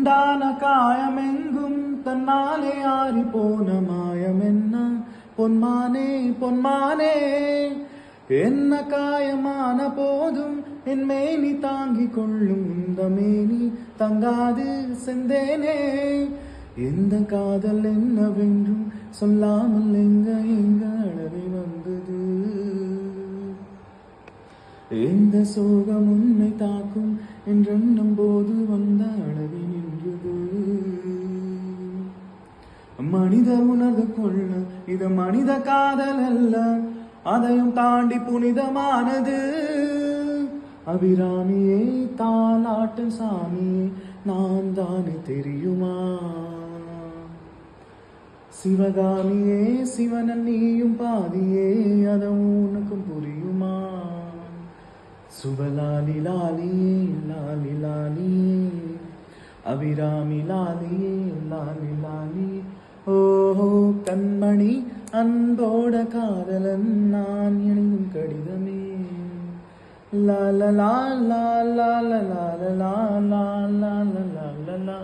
உண்டான காயமெங்கும் தன்னாலே ஆறி போன மாயம் என்ன பொன்மானே பொன்மானே என்ன காயமான போதும் என் மேனி தாங்கிக் கொள்ளும் இந்த மேனி தங்காது செந்தேனே எந்த காதல் என்னவென்றும் சொல்லாமல் எங்க அழகை வந்தது எந்த சோகம் உன்னை தாக்கும் என்றெண்ணும் போது வந்த அழகை நின்றது மனித உணர்வு கொள்ள இது மனித காதல் அல்ல அதையும் தாண்டி புனிதமானது அபிராமியே தாலாட்டு சாமியே நான் தானே தெரியுமா சிவகாமியே சிவனன் நீயும் பாதியே அதுவும் உனக்கும் புரியுமா சுபலாலி லாலியே லாலி லாலியே அபிராமி லாலியே லாலி லாலி ஓஹோ கண்மணி அன்போட காதலன் நான் எழுதும் கடிதமே லா லா லா லா லா லா லா லா லா லா லா லா லா